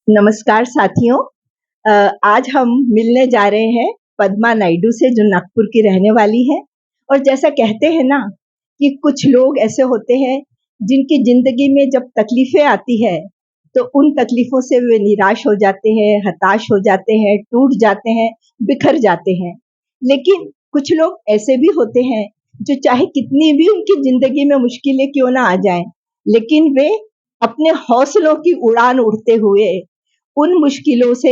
नमस्कार साथियों। आज हम मिलने जा रहे हैं पद्मा नायडू से जो नागपुर की रहने वाली है। और जैसा कहते हैं ना कि कुछ लोग ऐसे होते हैं जिनकी ज़िंदगी में जब तकलीफ़ें आती है तो उन तकलीफ़ों से वे निराश हो जाते हैं, हताश हो जाते हैं, टूट जाते हैं, बिखर जाते हैं। लेकिन कुछ लोग ऐसे भी होते हैं जो चाहे कितनी भी उनकी ज़िंदगी में मुश्किलें क्यों ना आ जाएँ, लेकिन वे अपने हौसलों की उड़ान उड़ते हुए उन मुश्किलों से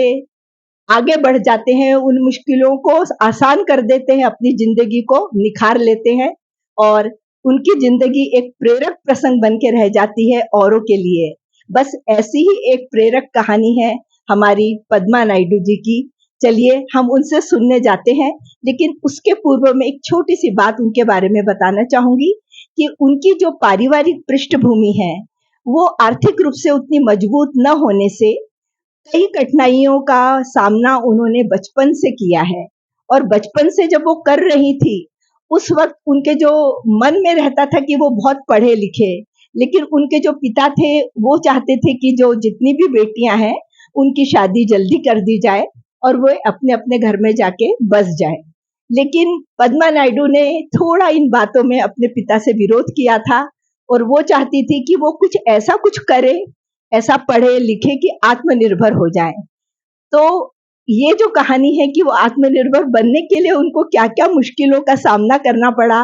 आगे बढ़ जाते हैं, उन मुश्किलों को आसान कर देते हैं, अपनी ज़िंदगी को निखार लेते हैं और उनकी ज़िंदगी एक प्रेरक प्रसंग बन के रह जाती है औरों के लिए। बस ऐसी ही एक प्रेरक कहानी है हमारी पद्मा नायडू जी की। चलिए हम उनसे सुनने जाते हैं, लेकिन उसके पूर्व में एक छोटी-सी बात उनके बारे में बताना चाहूँगी कि उनकी जो पारिवारिक पृष्ठभूमि है, वो आर्थिक रूप से उतनी मजबूत न होने से कई कठिनाइयों का सामना उन्होंने बचपन से किया है। और बचपन से जब वो कर रही थी, उस वक़्त उनके जो मन में रहता था कि वो बहुत पढ़े-लिखे, लेकिन उनके जो पिता थे, वो चाहते थे कि जो जितनी भी बेटियाँ हैं, उनकी शादी जल्दी कर दी जाए और वो अपने-अपने घर में जाके बस जाएँ। लेकिन पद्मा नायडू ने थोड़ा इन बातों में अपने पिता से विरोध किया था और वो चाहती थी कि वो कुछ ऐसा कुछ करे, ऐसा पढ़े-लिखे कि आत्मनिर्भर हो जाएँ। तो ये जो कहानी है कि वो आत्मनिर्भर बनने के लिए उनको क्या-क्या मुश्किलों का सामना करना पड़ा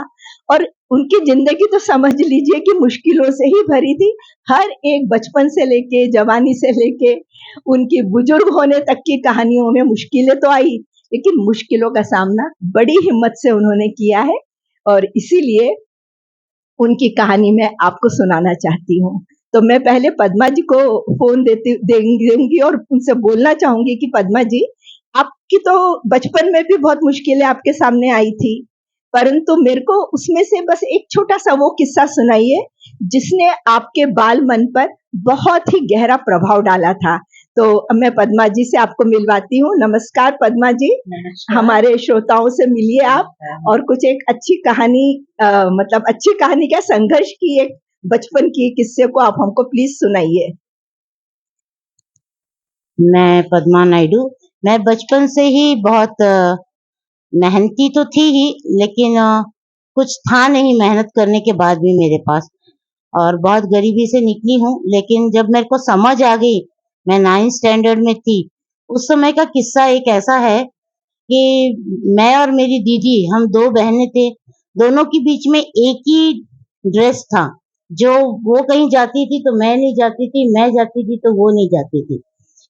और उनकी ज़िंदगी तो समझ लीजिए कि मुश्किलों से ही भरी थी। हर एक बचपन से लेके, जवानी से लेके, उनकी बुजुर्ग होने तक की कहानियों में मुश्किलें तो आई, लेकिन मुश्किलों का सामना बड़ी हिम्मत से उन्होंने किया है और इसीलिए उनकी कहानी मैं आपको सुनाना चाहती हूँ। तो मैं पहले पद्मा जी को फ़ोन दूँगी और उनसे बोलना चाहूँगी कि पद्मा जी, आपकी तो बचपन में भी बहुत मुश्किलें आपके सामने आई थी, परंतु मेरे को उसमें से बस एक छोटा-सा वो किस्सा सुनाइए, जिसने आपके बाल मन पर बहुत ही गहरा प्रभाव डाला था। तो अब मैं पद्मा जी से आपको मिलवाती हूँ। नमस्कार पद्मा जी, नमस्कार। हमारे श्रोताओं से मिलिए आप और कुछ एक अच्छी कहानी मतलब अच्छी कहानी क्या संघर्ष की एक बचपन की किस्से को आप हमको प्लीज़ सुनाइए। मैं पद्मा नायडू। मैं बचपन से ही बहुत मेहनती तो थी ही, लेकिन कुछ था नहीं मेहनत करने के बाद भी मेरे पास, और बहुत गरीबी से निकली हूँ। लेकिन जब मेरे को समझ आ गई, मैं 9th स्टैंडर्ड में थी, उस समय का किस्सा एक ऐसा है कि मैं और मेरी दीदी, हम 2 बहनें थे, दोनों के बीच में एक ही ड्रेस था। जो वो कहीं जाती थी तो मैं नहीं जाती थी, मैं जाती थी तो वो नहीं जाती थी।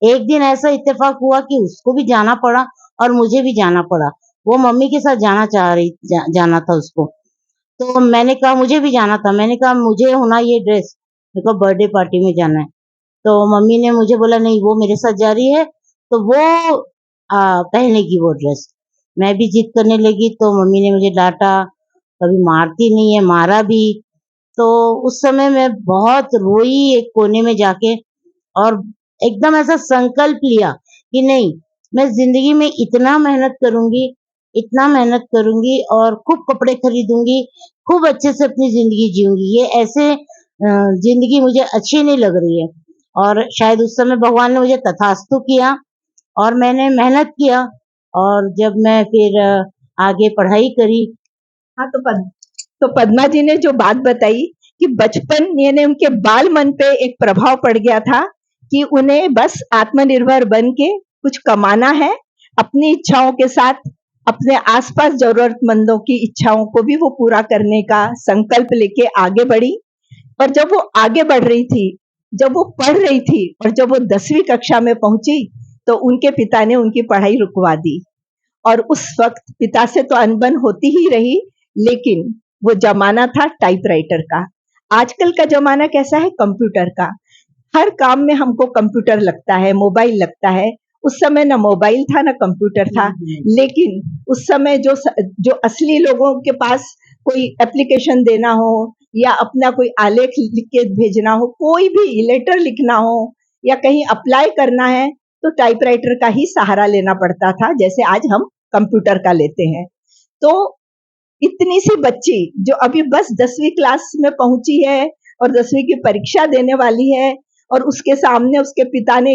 एक दिन ऐसा इत्तेफ़ाक हुआ कि उसको भी जाना पड़ा और मुझे भी जाना पड़ा। वो मम्मी के साथ जाना था उसको। तो मैंने कहा मुझे भी जाना था। मैंने कहा मुझे होना ये ड्रेस, मेरे को बर्थडे पार्टी में जाना है। तो मम्मी ने मुझे बोला नहीं वो मेरे साथ जा रही है, तो वो पहनेगी वो ड्रेस। मैं भी ज़िद करने लगी तो मम्मी ने मुझे डाँटा, कभी मारती नहीं है, मारा भी। तो उस समय मैं बहुत रोई एक कोने में जाके, और एकदम ऐसा संकल्प लिया कि नहीं, मैं ज़िंदगी में इतना मेहनत करूँगी और खूब कपड़े खरीदूँगी, खूब अच्छे से अपनी ज़िंदगी जीऊँगी। ये ऐसे ज़िंदगी मुझे अच्छी नहीं लग रही है। और शायद उस समय भगवान ने मुझे तथास्तु किया और मैंने मेहनत किया, और जब मैं फिर आगे पढ़ाई करी। हाँ, तो पद्मा जी ने जो बात बताई कि बचपन यानी उनके बाल मन पे एक प्रभाव पड़ गया था कि उन्हें बस आत्मनिर्भर बन के कुछ कमाना है, अपनी इच्छाओं के साथ अपने आस-पास ज़रूरतमंदों की इच्छाओं को भी वो पूरा करने का संकल्प लेके आगे बढ़ी। और जब वो आगे बढ़ रही थी, जब वो पढ़ रही थी और जब वो 10वीं कक्षा में पहुँची, तो उनके पिता ने उनकी पढ़ाई रुकवा दी। और उस वक़्त पिता से तो अनबन होती ही रही, लेकिन वो ज़माना था टाइपराइटर का। आजकल का ज़माना कैसा है कंप्यूटर का। हर काम में हमको कंप्यूटर लगता है, मोबाइल लगता है। उस समय ना मोबाइल था, ना कंप्यूटर था, लेकिन उस समय जो असली लोगों के पास कोई एप्लीकेशन देना हो या अपना कोई आलेख लिख के भेजना हो, कोई भी लेटर लिखना हो या कहीं अप्लाई करना है, तो टाइपराइटर का ही सहारा लेना पड़ता था, जैसे आज हम कंप्यूटर का लेते हैं। तो इतनी सी बच्ची जो अभी बस 10वीं क्लास में पहुंची है और 10वीं की परीक्षा देने वाली है और उसके सामने उसके पिता ने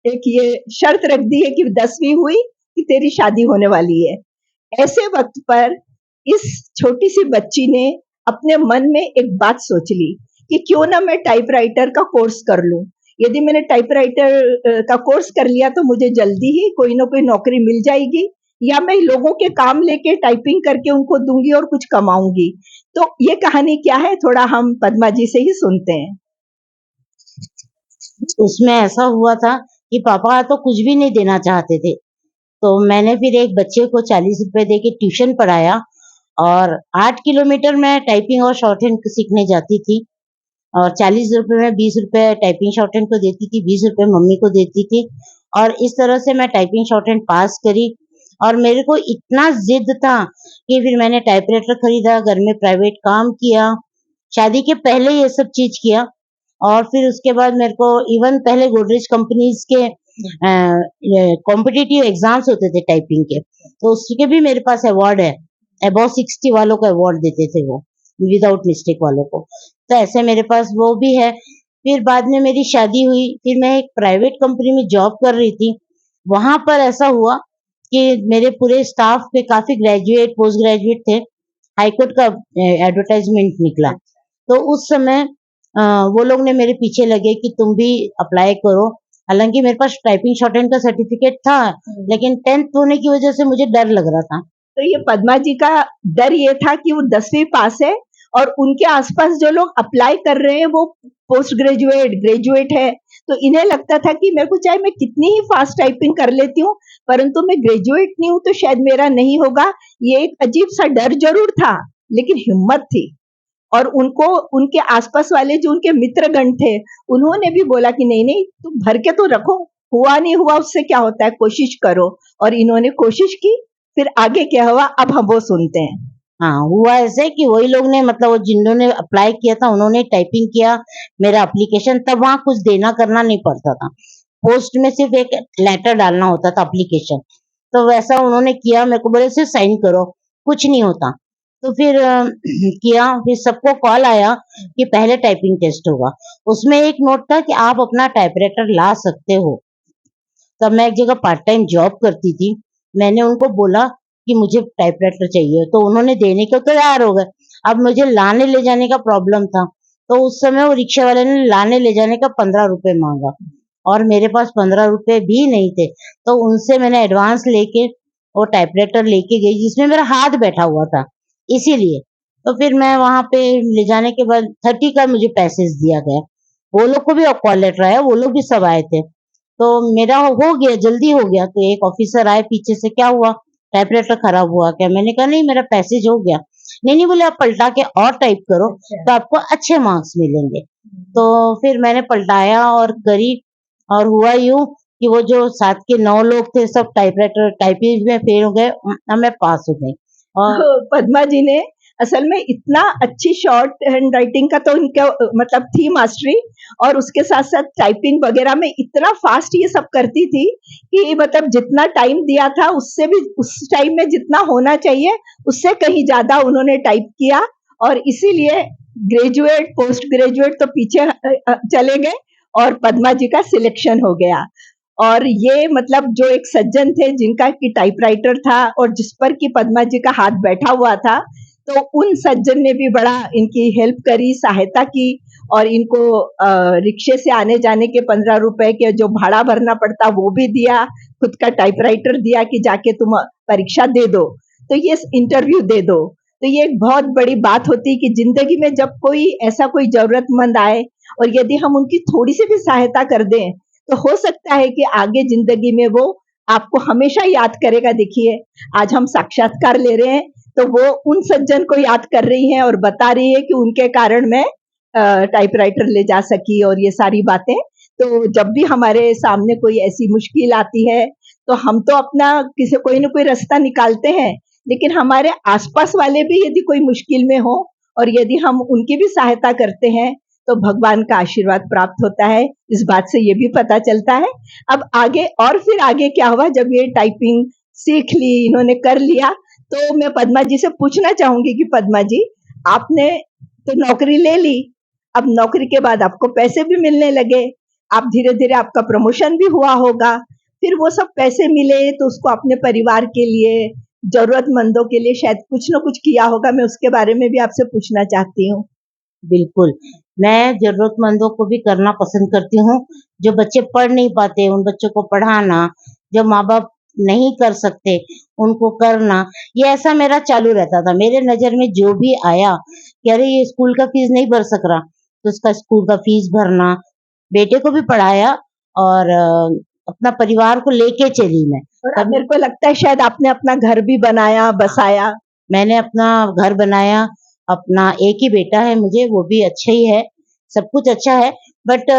एक ये शर्त रख दी है कि 10वीं हुई कि तेरी शादी होने वाली है। ऐसे वक्त पर इस छोटी सी बच्ची ने अपने मन में एक बात सोच ली कि क्यों ना मैं टाइपराइटर का कोर्स कर लूं। यदि मैंने टाइपराइटर का कोर्स कर लिया तो मुझे जल्दी ही कोई ना कोई नौकरी मिल जाएगी, या मैं लोगों के काम लेके टाइपिंग करके उनको दूंगी और कुछ कमाऊंगी। तो ये कहानी क्या है, थोड़ा हम पद्मा जी से ही सुनते हैं। उसमें ऐसा हुआ था कि पापा तो कुछ भी नहीं देना चाहते थे, तो मैंने फिर एक बच्चे को 40 रुपए दे के ट्यूशन पढ़ाया और 8 किलोमीटर मैं टाइपिंग और शॉर्ट हैंड सीखने जाती थी। और 40 रुपए में 20 रुपए टाइपिंग शॉर्ट हैंड को देती थी, 20 रुपए मम्मी को देती थी और इस तरह से मैं टाइपिंग शॉर्ट हैंड पास करी। और मेरे को इतना जिद था कि फिर मैंने टाइपराइटर खरीदा, घर में प्राइवेट काम किया, शादी के पहले ये सब चीज किया। और फिर उसके बाद मेरे को इवन पहले गोदरेज कंपनीज के कॉम्पिटिटिव एग्जाम्स होते थे टाइपिंग के, तो उसके भी मेरे पास अवार्ड है। अबव 60 वालों को अवार्ड देते थे वो, विदाउट मिस्टेक वालों को। तो ऐसे मेरे पास वो भी है। फिर बाद में मेरी शादी हुई, फिर मैं एक प्राइवेट कंपनी में जॉब कर रही थी। वहां पर ऐसा हुआ कि मेरे पूरे स्टाफ पे काफी ग्रेजुएट, पोस्ट ग्रेजुएट थे। हाईकोर्ट का एडवर्टाइजमेंट निकला, तो उस समय वो लोग ने मेरे पीछे लगे कि तुम भी अप्लाई करो। हालांकि मेरे पास टाइपिंग शॉर्ट हैंड का सर्टिफिकेट था, लेकिन 10th होने की वजह से मुझे डर लग रहा था। तो ये पद्मा जी का डर ये था कि वो 10वीं पास है और उनके आसपास जो लोग अप्लाई कर रहे हैं वो पोस्ट ग्रेजुएट, ग्रेजुएट है। तो इन्हें लगता था कि मेरे को चाहे मैं कितनी ही फास्ट टाइपिंग कर लेती हूँ, परंतु मैं ग्रेजुएट नहीं हूँ तो शायद मेरा नहीं होगा। ये एक अजीब सा डर जरूर था, लेकिन हिम्मत थी। और उनको उनके आसपास वाले जो उनके मित्रगण थे, उन्होंने भी बोला कि नहीं नहीं तुम भर के तो रखो, हुआ नहीं हुआ उससे क्या होता है, कोशिश करो। और इन्होंने कोशिश की, फिर आगे क्या हुआ अब हम वो सुनते हैं। हाँ, हुआ ऐसे कि वही लोग ने, मतलब वो जिन्होंने अप्लाई किया था उन्होंने टाइपिंग किया मेरा एप्लीकेशन, तब वहाँ कुछ देना करना नहीं पड़ता था। पोस्ट में सिर्फ एक लेटर डालना होता था, एप्लीकेशन। तो वैसा उन्होंने किया, मेरे को बोले सिर्फ साइन करो, कुछ नहीं होता। तो फिर किया, फिर सबको कॉल आया कि पहले टाइपिंग टेस्ट होगा। उसमें एक नोट था कि आप अपना टाइपराइटर ला सकते हो। तब मैं एक जगह पार्ट टाइम जॉब करती थी। मैंने उनको बोला कि मुझे टाइपराइटर चाहिए, तो उन्होंने देने को तैयार हो गए। अब मुझे लाने ले जाने का प्रॉब्लम था, तो उस समय वो रिक्शा वाले ने लाने ले जाने का 15 रुपए मांगा और मेरे पास 15 रुपए भी नहीं थे। तो उनसे मैंने एडवांस लेके वो टाइपराइटर लेके गई, जिसमें मेरा हाथ बैठा हुआ था, इसीलिए। तो फिर मैं वहां पे ले जाने के बाद 30 का मुझे पैसेज दिया गया। वो लोग को भी कॉल लेटर आया, वो लोग भी सब आए थे। तो मेरा हो गया, जल्दी हो गया। तो एक ऑफिसर आए पीछे से, क्या हुआ, टाइपराइटर खराब हुआ क्या? मैंने कहा नहीं, मेरा पैसेज हो गया। नहीं नहीं, बोले आप पलटा के और टाइप करो तो आपको अच्छे मार्क्स मिलेंगे। तो फिर मैंने पलटाया और करी, और हुआ यूं कि वो जो साथ के 9 लोग थे सब टाइपराइटर टाइपिंग में फेल हो गए, मैं पास हो गई। और पद्मा जी ने असल में इतना अच्छी शॉर्ट हैंड राइटिंग का तो इनका मतलब थी मास्टरी, और उसके साथ साथ टाइपिंग वगैरह में इतना फास्ट ये सब करती थी कि मतलब जितना टाइम दिया था उससे भी, उस टाइम में जितना होना चाहिए उससे कहीं ज्यादा उन्होंने टाइप किया। और इसीलिए ग्रेजुएट, पोस्ट ग्रेजुएट तो पीछे चले गए और पद्मा जी का सिलेक्शन हो गया। और ये मतलब जो एक सज्जन थे जिनका की टाइपराइटर था और जिस पर की पद्मा जी का हाथ बैठा हुआ था, तो उन सज्जन ने भी बड़ा इनकी हेल्प करी, सहायता की, और इनको रिक्शे से आने जाने के 15 रुपए के जो भाड़ा भरना पड़ता वो भी दिया, खुद का टाइपराइटर दिया कि जाके तुम परीक्षा दे दो, तो ये इंटरव्यू दे दो। तो ये एक बहुत बड़ी बात होती है कि जिंदगी में जब कोई ऐसा कोई जरूरतमंद आए और यदि हम उनकी थोड़ी सी भी सहायता कर दें, तो हो सकता है कि आगे जिंदगी में वो आपको हमेशा याद करेगा। देखिए आज हम साक्षात्कार ले रहे हैं तो वो उन सज्जन को याद कर रही हैं और बता रही है कि उनके कारण मैं टाइपराइटर ले जा सकी और ये सारी बातें। तो जब भी हमारे सामने कोई ऐसी मुश्किल आती है तो हम तो अपना किसी कोई ना कोई रास्ता निकालते हैं, लेकिन हमारे आसपास वाले भी यदि कोई मुश्किल में हो और यदि हम उनकी भी सहायता करते हैं तो भगवान का आशीर्वाद प्राप्त होता है। इस बात से ये भी पता चलता है। अब आगे, और फिर आगे क्या हुआ जब ये टाइपिंग सीख ली, इन्होंने कर लिया, तो मैं पद्मा जी से पूछना चाहूंगी कि पद्मा जी, आपने तो नौकरी ले ली, अब नौकरी के बाद आपको पैसे भी मिलने लगे, आप धीरे-धीरे आपका प्रमोशन भी हुआ होगा, फिर वो सब पैसे मिले तो उसको अपने परिवार के लिए, ज़रूरतमंदों के लिए शायद कुछ न कुछ किया होगा, मैं उसके बारे में भी आपसे पूछना चाहती हूँ। बिल्कुल, मैं ज़रूरतमंदों को भी करना पसंद करती हूँ, जो बच्चे पढ़ नहीं पाते, उन बच्चों को पढ़ाना, जो माँ-बाप नहीं कर सकते, उनको करना, ये ऐसा मेरा चालू रहता था। मेरे नज़र में जो भी आया कि अरे! ये स्कूल का फ़ीस नहीं भर सक रहा, तो उसका स्कूल का फ़ीस भरना, बेटे को भी पढ़ाया और अपना परिवार को लेके चली मैं। और अब मेरे को लगता है शायद आपने अपना घर भी बनाया, बसाया। मैंने अपना घर बनाया, अपना एक ही बेटा है मुझे, वो भी अच्छा ही है, सब कुछ अच्छा है, बट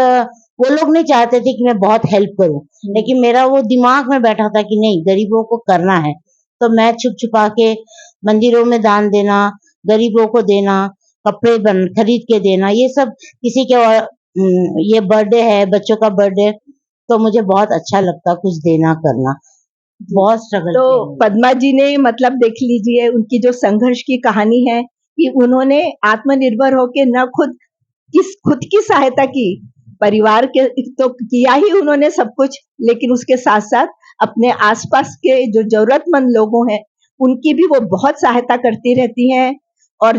वो लोग नहीं चाहते थे कि मैं बहुत हेल्प करूँ, लेकिन मेरा वो दिमाग में बैठा था कि नहीं, गरीबों को करना है। तो मैं छुप-छुपा के मंदिरों में दान देना, गरीबों को देना, कपड़े खरीद के देना, ये सब किसी के ये बर्थडे है, बच्चों का बर्थडे, तो मुझे बहुत अच्छा लगता कुछ देना करना। बहुत स्ट्रगल तो किया मैंने। पद्मा जी ने मतलब देख लीजिए उनकी जो संघर्ष की कहानी है कि उन्होंने आत्मनिर्भर होके न खुद की सहायता की, परिवार के तो किया ही उन्होंने सब कुछ, लेकिन उसके साथ-साथ अपने आस-पास के जो ज़रूरतमंद लोगों हैं, उनकी भी वो बहुत सहायता करती रहती हैं और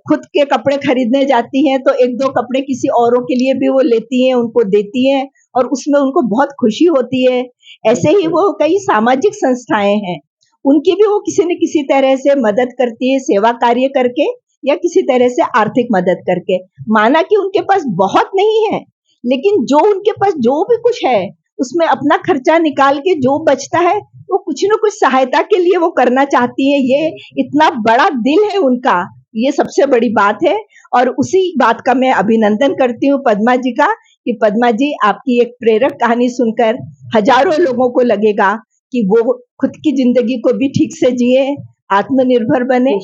खुद के कपड़े खरीदने जाती हैं तो 1-2 कपड़े किसी औरों के लिए भी वो लेती हैं, उनको देती हैं और उसमें उनको बहुत खुशी होती है। ऐसे ही वो कई सामाजिक संस्थाएँ हैं, उनकी भी वो किसी न किसी तरह से मदद करती है, सेवा कार्य करके या किसी तरह से आर्थिक मदद करके। माना कि उनके पास बहुत नहीं है, लेकिन जो उनके पास जो भी कुछ है, उसमें अपना खर्चा निकाल के जो बचता है, वो कुछ न कुछ सहायता के लिए वो करना चाहती हैं। ये इतना बड़ा दिल है उनका, ये सबसे बड़ी बात है और उसी बात का मैं अभिनंदन करती हूँ पद्मा जी का कि पद्मा जी आपकी एक प्रेरक कहानी सुनकर हजारों लोगों को लगेगा कि वो खुद की जिंदगी को भी ठीक से जिए, आत्मनिर्भर बने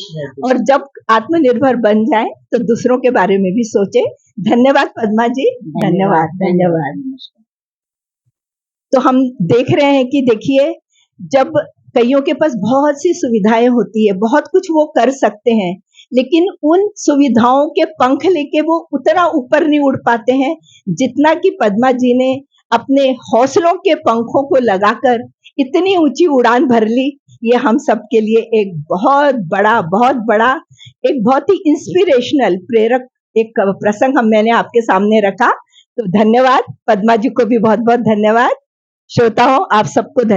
और जब आत्मनिर्भर बन जाए तो दूसरों के बारे में भी सोचे। धन्यवाद पद्मा जी, धन्यवाद, धन्यवाद। तो हम देख रहे हैं कि देखिए जब कईयों के पास बहुत सी सुविधाएं होती है, बहुत कुछ वो कर सकते हैं, लेकिन उन सुविधाओं के पंख लेके वो उतना ऊपर नहीं उड़ पाते हैं जितना कि पद्मा जी ने अपने हौसलों के पंखों को लगाकर इतनी ऊंची उड़ान भर ली। ये हम सब के लिए एक बहुत बड़ा एक बहुत ही इंस्पिरेशनल प्रेरक एक प्रसंग मैंने आपके सामने रखा। तो धन्यवाद पद्मा जी को भी बहुत बहुत धन्यवाद। श्रोताओं आप सबको धन्यवाद।